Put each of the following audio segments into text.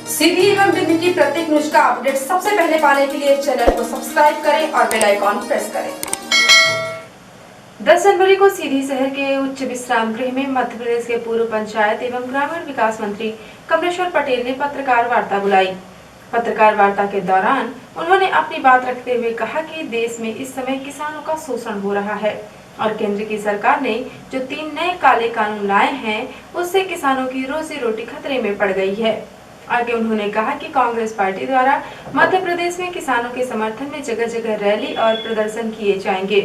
सीधी एवं दिल्ली की प्रत्येक न्यूज का अपडेट सबसे पहले पाने के लिए चैनल को सब्सक्राइब करें और बेल आइकॉन प्रेस करें। 10 जनवरी को सीधी शहर के उच्च विश्राम गृह में मध्य प्रदेश के पूर्व पंचायत एवं ग्रामीण विकास मंत्री कमलेश्वर पटेल ने पत्रकार वार्ता बुलाई। पत्रकार वार्ता के दौरान उन्होंने अपनी बात रखते हुए कहा कि देश में इस समय किसानों का शोषण हो रहा है और केंद्र की सरकार ने जो 3 नए काले कानून लाए हैं उससे किसानों की रोजी रोटी खतरे में पड़ गई है। आगे उन्होंने कहा कि कांग्रेस पार्टी द्वारा मध्य प्रदेश में किसानों के समर्थन में जगह जगह रैली और प्रदर्शन किए जाएंगे।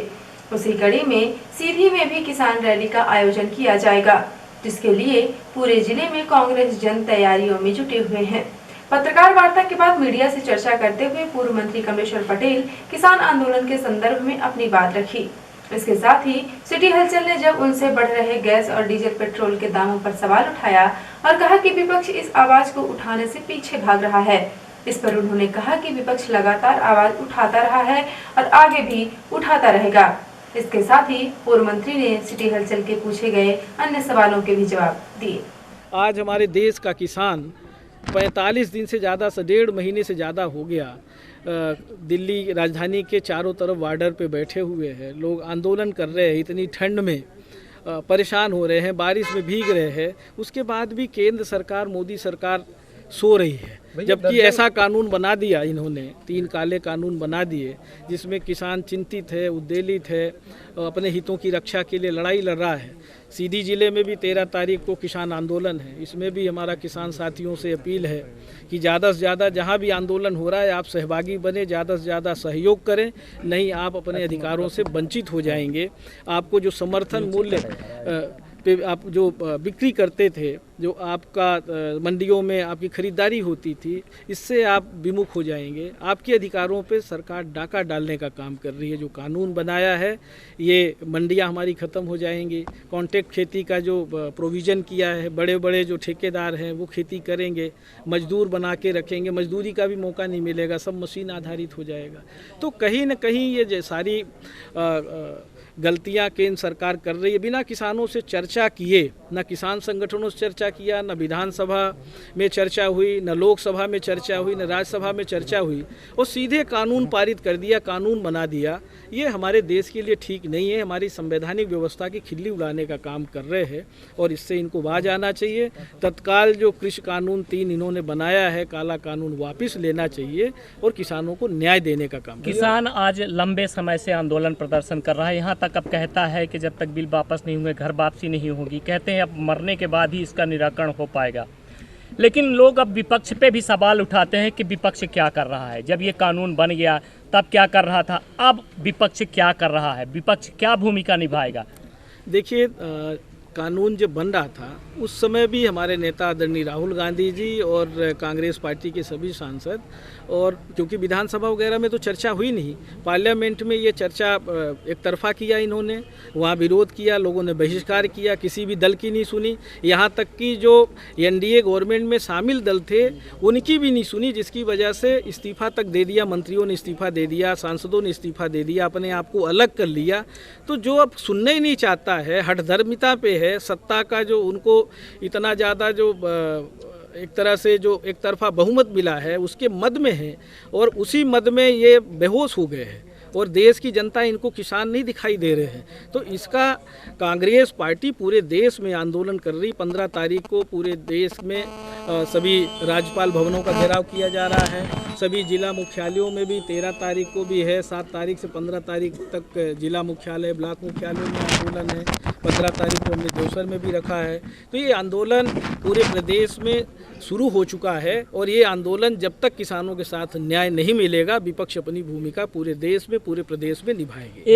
उसी कड़ी में सीधी में भी किसान रैली का आयोजन किया जाएगा, जिसके लिए पूरे जिले में कांग्रेस जन तैयारियों में जुटे हुए हैं। पत्रकार वार्ता के बाद मीडिया से चर्चा करते हुए पूर्व मंत्री कमलेश्वर पटेल किसान आंदोलन के संदर्भ में अपनी बात रखी। इसके साथ ही सिटी हलचल ने जब उनसे बढ़ रहे गैस और डीजल पेट्रोल के दामों पर सवाल उठाया और कहा कि विपक्ष इस आवाज को उठाने से पीछे भाग रहा है। इस पर उन्होंने कहा कि विपक्ष लगातार आवाज उठाता रहा है और आगे भी उठाता रहेगा। इसके साथ ही पूर्व मंत्री ने सिटी हलचल के पूछे गए अन्य सवालों के भी जवाब दिए। आज हमारे देश का किसान 45 दिन से ज़्यादा से 1.5 महीने से ज़्यादा हो गया दिल्ली राजधानी के चारों तरफ बॉर्डर पे बैठे हुए हैं। लोग आंदोलन कर रहे हैं, इतनी ठंड में परेशान हो रहे हैं, बारिश में भीग रहे हैं। उसके बाद भी केंद्र सरकार, मोदी सरकार सो रही है, जबकि ऐसा कानून बना दिया इन्होंने, 3 काले कानून बना दिए जिसमें किसान चिंतित है, उद्वेलित है, अपने हितों की रक्षा के लिए लड़ाई लड़ रहा है। सीधी जिले में भी 13 तारीख को किसान आंदोलन है। इसमें भी हमारा किसान साथियों से अपील है कि ज़्यादा से ज़्यादा जहाँ भी आंदोलन हो रहा है आप सहभागी बने, ज़्यादा से ज़्यादा सहयोग करें, नहीं आप अपने अधिकारों से वंचित हो जाएंगे। आपको जो समर्थन मूल्य पे आप जो बिक्री करते थे, जो आपका मंडियों में आपकी खरीदारी होती थी, इससे आप विमुख हो जाएंगे। आपके अधिकारों पे सरकार डाका डालने का काम कर रही है। जो कानून बनाया है ये मंडियां हमारी ख़त्म हो जाएंगी। कॉन्ट्रैक्ट खेती का जो प्रोविज़न किया है, बड़े बड़े जो ठेकेदार हैं वो खेती करेंगे, मजदूर बना के रखेंगे, मजदूरी का भी मौका नहीं मिलेगा, सब मशीन आधारित हो जाएगा। तो कहीं न कहीं ये सारी गलतियां केंद्र सरकार कर रही है। बिना किसानों से चर्चा किए, न किसान संगठनों से चर्चा किया, न विधानसभा में चर्चा हुई, न लोकसभा में चर्चा हुई, न राज्यसभा में चर्चा हुई और सीधे कानून पारित कर दिया, कानून बना दिया। ये हमारे देश के लिए ठीक नहीं है। हमारी संवैधानिक व्यवस्था की खिल्ली उड़ाने का काम कर रहे हैं और इससे इनको बाज आना चाहिए। तत्काल जो कृषि कानून 3 इन्होंने बनाया है, काला कानून वापस लेना चाहिए और किसानों को न्याय देने का काम। किसान आज लंबे समय से आंदोलन प्रदर्शन कर रहा है, यहाँ तक अब कहता है कि जब तक बिल वापस नहीं होंगे घर वापसी नहीं होगी। कहते हैं अब मरने के बाद ही इसका निराकरण हो पाएगा। लेकिन लोग अब विपक्ष पे भी सवाल उठाते हैं कि विपक्ष क्या कर रहा है। जब ये कानून बन गया तब क्या कर रहा था, अब विपक्ष क्या कर रहा है, विपक्ष क्या भूमिका निभाएगा? देखिए, कानून जब बन रहा था उस समय भी हमारे नेता आदरणीय राहुल गांधी जी और कांग्रेस पार्टी के सभी सांसद, और क्योंकि विधानसभा वगैरह में तो चर्चा हुई नहीं, पार्लियामेंट में ये चर्चा एक तरफा किया इन्होंने, वहाँ विरोध किया, लोगों ने बहिष्कार किया, किसी भी दल की नहीं सुनी। यहाँ तक कि जो एनडीए गवर्नमेंट में शामिल दल थे उनकी भी नहीं सुनी, जिसकी वजह से इस्तीफा तक दे दिया, मंत्रियों ने इस्तीफा दे दिया, सांसदों ने इस्तीफा दे दिया, अपने आप को अलग कर लिया। तो जो अब सुनने ही नहीं चाहता है, हठधर्मिता पे है, सत्ता का जो उनको इतना ज़्यादा जो एक तरह से जो एक तरफा बहुमत मिला है उसके मद में है और उसी मद में ये बेहोश हो गए हैं और देश की जनता इनको किसान नहीं दिखाई दे रहे हैं। तो इसका कांग्रेस पार्टी पूरे देश में आंदोलन कर रही। 15 तारीख को पूरे देश में सभी राज्यपाल भवनों का घेराव किया जा रहा है। सभी जिला मुख्यालयों में भी 13 तारीख को भी है, 7 तारीख से 15 तारीख तक जिला मुख्यालय, ब्लॉक मुख्यालयों में आंदोलन है। 15 तारीख को हमने देवसर में भी रखा है। तो ये आंदोलन पूरे प्रदेश में शुरू हो चुका है और ये आंदोलन जब तक किसानों के साथ न्याय नहीं मिलेगा, विपक्ष अपनी भूमिका पूरे देश में, पूरे प्रदेश में निभाएंगे।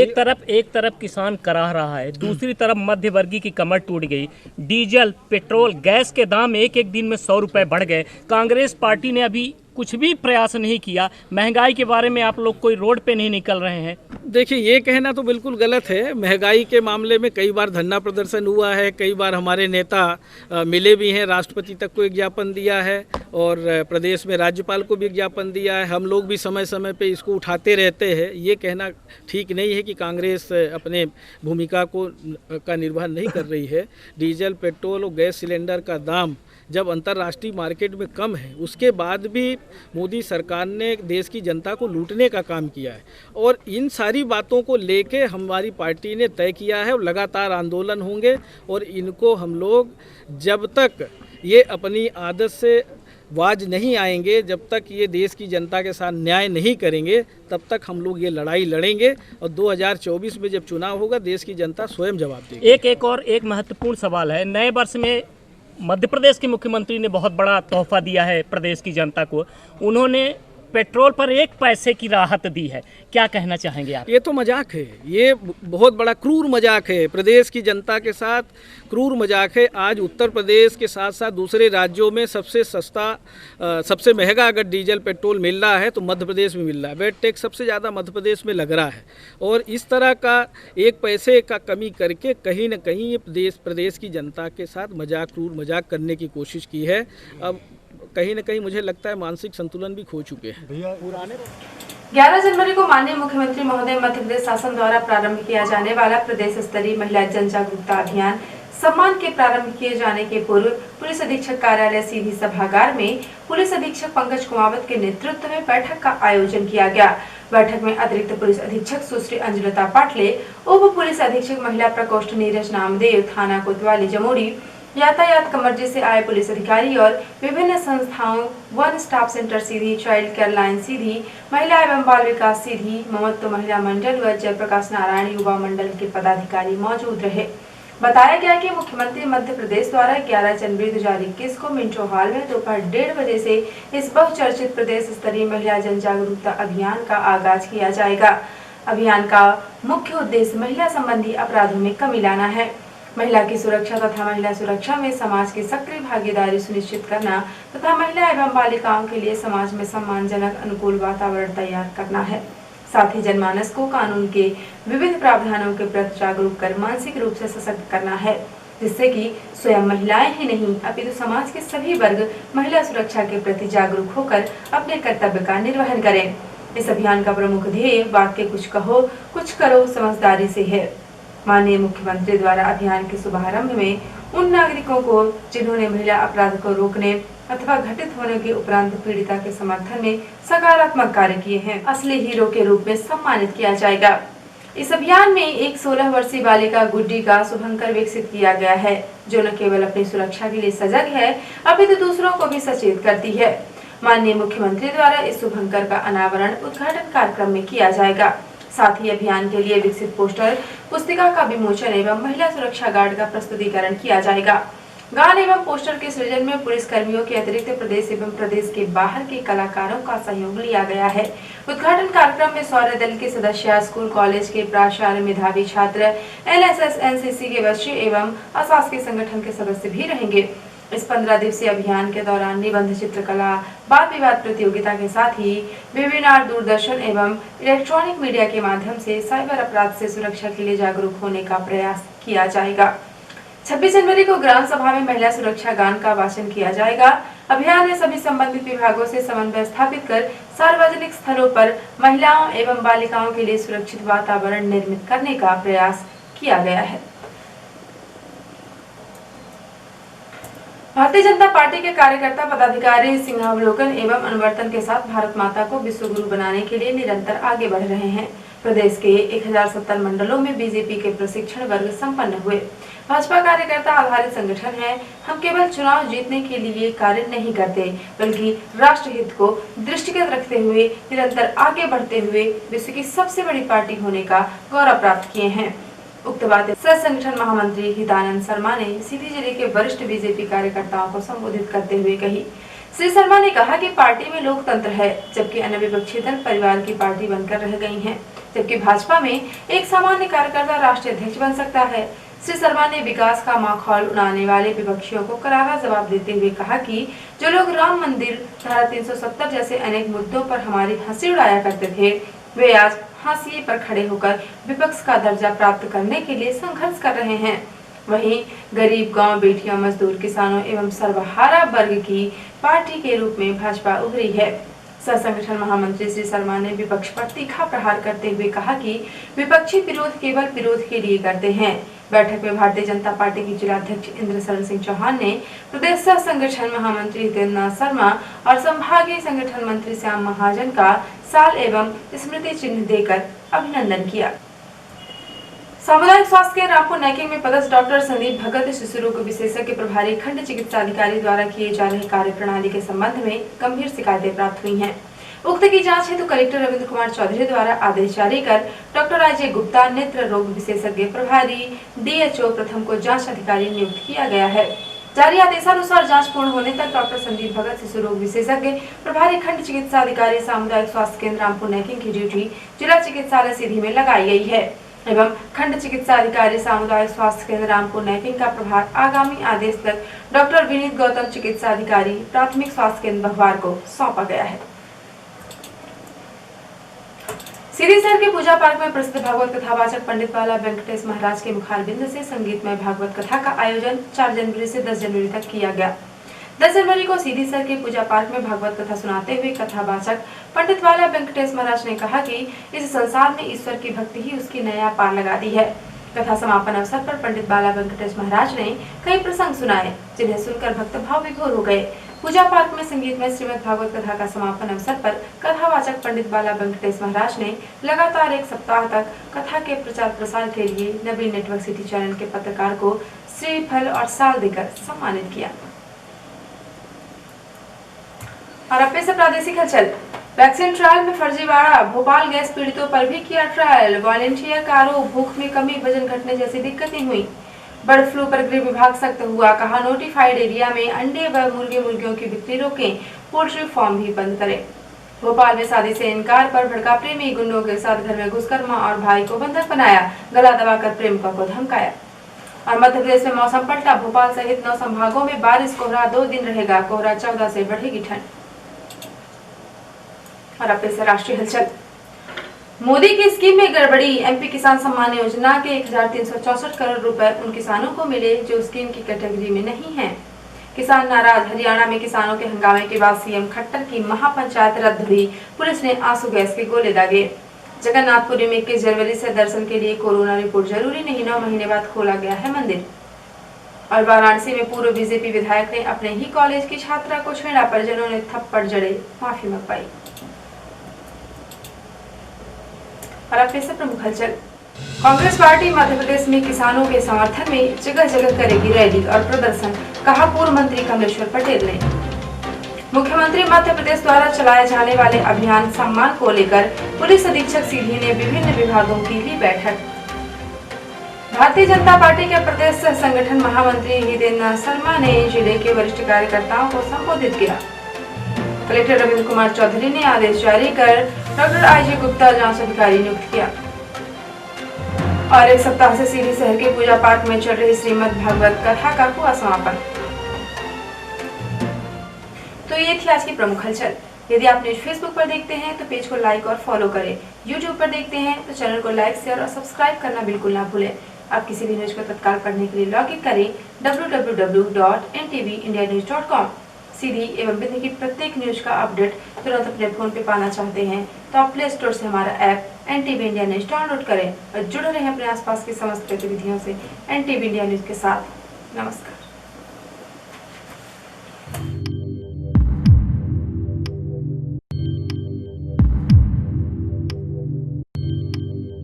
एक तरफ किसान कराह रहा है, दूसरी तरफ मध्य वर्गीय की कमर टूट गई। डीजल, पेट्रोल, गैस के दाम एक दिन में 100 रुपए बढ़ गए। कांग्रेस पार्टी ने अभी कुछ भी प्रयास नहीं किया। महंगाई के बारे में आप लोग कोई रोड पे नहीं निकल रहे हैं। देखिए, ये कहना तो बिल्कुल गलत है। महंगाई के मामले में कई बार धरना प्रदर्शन हुआ है, कई बार हमारे नेता मिले भी हैं, राष्ट्रपति तक को एक ज्ञापन दिया है और प्रदेश में राज्यपाल को भी एक ज्ञापन दिया है। हम लोग भी समय समय पे इसको उठाते रहते हैं। ये कहना ठीक नहीं है कि कांग्रेस अपने भूमिका का निर्वहन नहीं कर रही है। डीजल, पेट्रोल और गैस सिलेंडर का दाम जब अंतर्राष्ट्रीय मार्केट में कम है, उसके बाद भी मोदी सरकार ने देश की जनता को लूटने का काम किया है। और इन सारी बातों को लेके हमारी पार्टी ने तय किया है और लगातार आंदोलन होंगे, और इनको हम लोग जब तक ये अपनी आदत से बाज नहीं आएंगे, जब तक ये देश की जनता के साथ न्याय नहीं करेंगे, तब तक हम लोग ये लड़ाई लड़ेंगे। और 2024 में जब चुनाव होगा, देश की जनता स्वयं जवाब देगी। एक महत्वपूर्ण सवाल है। नए वर्ष में मध्य प्रदेश के मुख्यमंत्री ने बहुत बड़ा तोहफा दिया है प्रदेश की जनता को। उन्होंने पेट्रोल पर 1 पैसे की राहत दी है। क्या कहना चाहेंगे आप? ये तो मजाक है, ये बहुत बड़ा क्रूर मजाक है, प्रदेश की जनता के साथ क्रूर मजाक है। आज उत्तर प्रदेश के साथ साथ दूसरे राज्यों में सबसे सस्ता, सबसे महंगा अगर डीजल पेट्रोल मिल रहा है तो मध्य प्रदेश में मिल रहा है। वैट टैक्स सबसे ज़्यादा मध्य प्रदेश में लग रहा है, और इस तरह का 1 पैसे का कमी करके कहीं न कहीं ये प्रदेश की जनता के साथ क्रूर मजाक करने की कोशिश की है। अब कहीं न कहीं मुझे लगता है मानसिक संतुलन भी खो चुके हैं। 11 जनवरी को माननीय मुख्यमंत्री महोदय मध्य प्रदेश शासन द्वारा प्रारंभ किया जाने वाला प्रदेश स्तरीय महिला जन जागरूकता अभियान सम्मान के प्रारंभ किए जाने के पूर्व पुलिस अधीक्षक कार्यालय सीधी सभागार में पुलिस अधीक्षक पंकज कुमावत के नेतृत्व में बैठक का आयोजन किया गया। बैठक में अतिरिक्त पुलिस अधीक्षक सुश्री अंजुलता पाटले, उप पुलिस अधीक्षक महिला प्रकोष्ठ नीरज नामदेव, थाना कोतवाली जमोरी, यातायात कमर्जी से आए पुलिस अधिकारी और विभिन्न संस्थाओं, वन स्टॉप सेंटर सीधी, चाइल्ड केयर लाइन सीधी, महिला एवं बाल विकास सीधी, ममत्व महिला मंडल व जयप्रकाश नारायण युवा मंडल के पदाधिकारी मौजूद रहे। बताया गया कि मुख्यमंत्री मध्य प्रदेश द्वारा 11 जनवरी 2021 को मिंटो हॉल में दोपहर 1:30 बजे से इस बहुचर्चित प्रदेश स्तरीय महिला जन जागरूकता अभियान का आगाज किया जाएगा। अभियान का मुख्य उद्देश्य महिला संबंधी अपराधों में कमी लाना है, महिला की सुरक्षा तथा महिला सुरक्षा में समाज की सक्रिय भागीदारी सुनिश्चित करना तथा महिला एवं बालिकाओं के लिए समाज में सम्मानजनक अनुकूल वातावरण तैयार करना है। साथ ही जनमानस को कानून के विविध प्रावधानों के प्रति जागरूक कर मानसिक रूप से सशक्त करना है, जिससे कि स्वयं महिलाएं ही नहीं अपितु समाज के सभी वर्ग महिला सुरक्षा के प्रति जागरूक होकर अपने कर्तव्य का निर्वहन करें। इस अभियान का प्रमुख ध्येय बात के कुछ कहो कुछ करो समझदारी से है। माननीय मुख्यमंत्री द्वारा अभियान के शुभारंभ में उन नागरिकों को जिन्होंने महिला अपराध को रोकने अथवा घटित होने के उपरांत पीड़िता के समर्थन में सकारात्मक कार्य किए हैं असली हीरो के रूप में सम्मानित किया जाएगा। इस अभियान में एक 16 वर्षीय बालिका गुड्डी का शुभंकर विकसित किया गया है, जो न केवल अपनी सुरक्षा के लिए सजग है अपितु दूसरों को भी सचेत करती है। माननीय मुख्यमंत्री द्वारा इस शुभंकर का अनावरण उद्घाटन कार्यक्रम में किया जाएगा। साथ ही अभियान के लिए विकसित पोस्टर, पुस्तिका का विमोचन एवं महिला सुरक्षा गार्ड का प्रस्तुतिकरण किया जाएगा। गान एवं पोस्टर के सृजन में पुलिस कर्मियों के अतिरिक्त प्रदेश एवं प्रदेश के बाहर के कलाकारों का सहयोग लिया गया है। उद्घाटन कार्यक्रम में सौर्य दल के सदस्य, स्कूल कॉलेज के प्राचार्य, मेधावी छात्र, एनएसएस एनसीसी के बच्चे एवं अशासकीय संगठन के सदस्य भी रहेंगे। इस 15 दिवसीय अभियान के दौरान निबंध, चित्रकला, वाद विवाद प्रतियोगिता के साथ ही वेबिनार, दूरदर्शन एवं इलेक्ट्रॉनिक मीडिया के माध्यम से साइबर अपराध से सुरक्षा के लिए जागरूक होने का प्रयास किया जाएगा। 26 जनवरी को ग्राम सभा में महिला सुरक्षा गान का वाचन किया जाएगा। अभियान में सभी संबंधित विभागों से समन्वय स्थापित कर सार्वजनिक स्थलों पर महिलाओं एवं बालिकाओं के लिए सुरक्षित वातावरण निर्मित करने का प्रयास किया गया है। भारतीय जनता पार्टी के कार्यकर्ता पदाधिकारी सिंहावलोकन एवं अनुवर्तन के साथ भारत माता को विश्व गुरु बनाने के लिए निरंतर आगे बढ़ रहे हैं। प्रदेश के 1070 मंडलों में बीजेपी के प्रशिक्षण वर्ग संपन्न हुए। भाजपा कार्यकर्ता आधारित संगठन है। हम केवल चुनाव जीतने के लिए कार्य नहीं करते, बल्कि राष्ट्र हित को दृष्टिगत रखते हुए निरंतर आगे बढ़ते हुए विश्व की सबसे बड़ी पार्टी होने का गौरव प्राप्त किए हैं। उक्त बातें सह संगठन महामंत्री हितानंद शर्मा ने सीधी जिले के वरिष्ठ बीजेपी कार्यकर्ताओं को संबोधित करते हुए कही। श्री शर्मा ने कहा कि पार्टी में लोकतंत्र है, जबकि अन्य विपक्षी दल परिवार की पार्टी बनकर रह गई हैं, जबकि भाजपा में एक सामान्य कार्यकर्ता राष्ट्रीय अध्यक्ष बन सकता है। श्री शर्मा ने विकास का माखौल उड़ाने वाले विपक्षियों को करारा जवाब देते हुए कहा कि जो लोग राम मंदिर, धारा 370 जैसे अनेक मुद्दों पर हमारी हंसी उड़ाया करते थे, वे आज हाशिए पर खड़े होकर विपक्ष का दर्जा प्राप्त करने के लिए संघर्ष कर रहे हैं। वहीं गरीब, गांव, बेटियां, मजदूर, किसानों एवं सर्वहारा वर्ग की पार्टी के रूप में भाजपा उभरी है। सह संगठन महामंत्री श्री शर्मा ने विपक्ष पर तीखा प्रहार करते हुए कहा कि विपक्षी विरोध केवल विरोध के लिए करते हैं, बैठक में भारतीय जनता पार्टी की जिलाध्यक्ष इंद्र शरण सिंह चौहान ने प्रदेश सह संगठन महामंत्री हितेंद्र शर्मा और संभागीय संगठन मंत्री श्याम महाजन का साल एवं स्मृति चिन्ह देकर अभिनंदन किया। सामुदायिक स्वास्थ्य केंद्र रामपुर नैकिंग में पदस्थ डॉक्टर संदीप भगत शिशु रोग विशेषज्ञ प्रभारी खंड चिकित्सा अधिकारी द्वारा किए जा रहे कार्य प्रणाली के संबंध में गंभीर शिकायतें प्राप्त हुई हैं। उक्त की जांच हेतु कलेक्टर रविंद्र कुमार चौधरी द्वारा आदेश जारी कर डॉक्टर अजय गुप्ता नेत्र रोग विशेषज्ञ प्रभारी DHO प्रथम को जांच अधिकारी नियुक्त किया गया है। जारी आदेशानुसार जांच पूर्ण होने तक डॉक्टर संदीप भगत शिशु रोग विशेषज्ञ प्रभारी खंड चिकित्सा अधिकारी सामुदायिक स्वास्थ्य केंद्र रामपुर नैकिंग की ड्यूटी जिला चिकित्सालय सीधी में लगाई गई है एवं खंड चिकित्सा अधिकारी सामुदायिक स्वास्थ्य केंद्र रामपुर नैकिंग का प्रभार आगामी आदेश तक डॉक्टर विनीत गौतम चिकित्सा अधिकारी प्राथमिक स्वास्थ्य केंद्र बहवार को सौंपा गया है। सीधी शहर के पूजा पार्क में प्रसिद्ध भागवत कथावाचक पंडित बाला वेंकटेश महाराज के मुखारबिंद से संगीतमय भागवत कथा का आयोजन 4 जनवरी से 10 जनवरी तक किया गया। 10 जनवरी को सीधी शहर के पूजा पार्क में भागवत कथा सुनाते हुए कथावाचक पंडित बाला वेंकटेश महाराज ने कहा कि इस संसार में ईश्वर की भक्ति ही उसकी नया पार लगा दी है। कथा समापन अवसर पर पंडित बाला वेंकटेश महाराज ने कई प्रसंग सुनाए जिन्हें सुनकर भक्त भाव विभोर हो गए। पूजा पार्क में संगीत में श्रीमद् भागवत कथा का समापन अवसर पर कथावाचक पंडित बाला वेंकटेश महाराज ने लगातार 1 सप्ताह तक कथा के प्रचार प्रसार के लिए नवीन नेटवर्क सिटी चैनल के पत्रकार को श्रीफल और साल देकर सम्मानित किया। और अब से प्रादेशिक हलचल। वैक्सीन ट्रायल में फर्जीवाड़ा, भोपाल गैस पीड़ितों पर भी किया ट्रायल। वॉलेंटियर का आरोप, भूख में कमी, वजन घटने जैसी दिक्कतें हुई। बर्ड फ्लू पर गृह विभाग सख्त हुआ, कहा नोटिफाइड एरिया में अंडे व मुर्गियों की बिक्री रोकें, पोल्ट्री फार्म भी बंद करें। भोपाल में शादी से इनकार पर भड़का प्रेमी, गुंडों के साथ घर में घुसकर मां और भाई को बंधक बनाया, गला दबाकर प्रेमिका को धमकाया। और मध्य प्रदेश में मौसम पलटा, भोपाल सहित 9 संभागों में बारिश, कोहरा 2 दिन रहेगा, कोहरा 14 से बढ़ेगी ठंड। और अब से राष्ट्रीय हलचल। मोदी की स्कीम में गड़बड़ी, एमपी किसान सम्मान योजना के 1364 करोड़ रुपए उन किसानों को मिले जो स्कीम की कैटेगरी में नहीं हैं। किसान नाराज, हरियाणा में किसानों के हंगामे के बाद सीएम खट्टर की महापंचायत रद्द हुई, पुलिस ने आंसू गैस के गोले दागे। जगन्नाथपुरी में 21 जनवरी से दर्शन के लिए कोरोना रिपोर्ट जरूरी नहीं, 9 महीने बाद खोला गया है मंदिर। और वाराणसी में पूर्व बीजेपी विधायक ने अपने ही कॉलेज की छात्रा को छेड़ा, परिजनों ने थप्पड़ जड़े, माफी मंगवाई। और अब से प्रमुख हलचल। कांग्रेस पार्टी मध्य प्रदेश में किसानों के समर्थन में जगह जगह करेगी रैली और प्रदर्शन, कहा पूर्व मंत्री कमलेश्वर पटेल ने। मुख्यमंत्री मध्य प्रदेश द्वारा चलाए जाने वाले अभियान सम्मान को लेकर पुलिस अधीक्षक सीधी ने विभिन्न विभागों की ली बैठक। भारतीय जनता पार्टी के प्रदेश संगठन महामंत्री हितेंद्र शर्मा ने जिले के वरिष्ठ कार्यकर्ताओं को संबोधित किया। कलेक्टर रविंद्र कुमार चौधरी ने आदेश जारी कर डॉक्टर अजय गुप्ता जांच अधिकारी नियुक्त किया। और 1 सप्ताह से सीधी शहर के पूजा पार्क में चल रही श्रीमद् भागवत कथा का हुआ समापन। तो ये थी आज की प्रमुख हलचल। यदि आप न्यूज फेसबुक पर देखते हैं तो पेज को लाइक और फॉलो करें। यूट्यूब पर देखते हैं तो चैनल को लाइक, शेयर और सब्सक्राइब करना बिल्कुल ना भूलें। आप किसी भी न्यूज को तत्काल पढ़ने के लिए लॉग इन करें www.ntvIndianews.com। सीधी एवं विधि की प्रत्येक न्यूज का अपडेट तुरंत अपने फोन पे पाना चाहते हैं तो आप प्ले स्टोर से हमारा app NTV India news download करें और जुड़े रहें अपने आसपास की समस्त गतिविधियों से NTV इंडिया न्यूज के साथ। नमस्कार।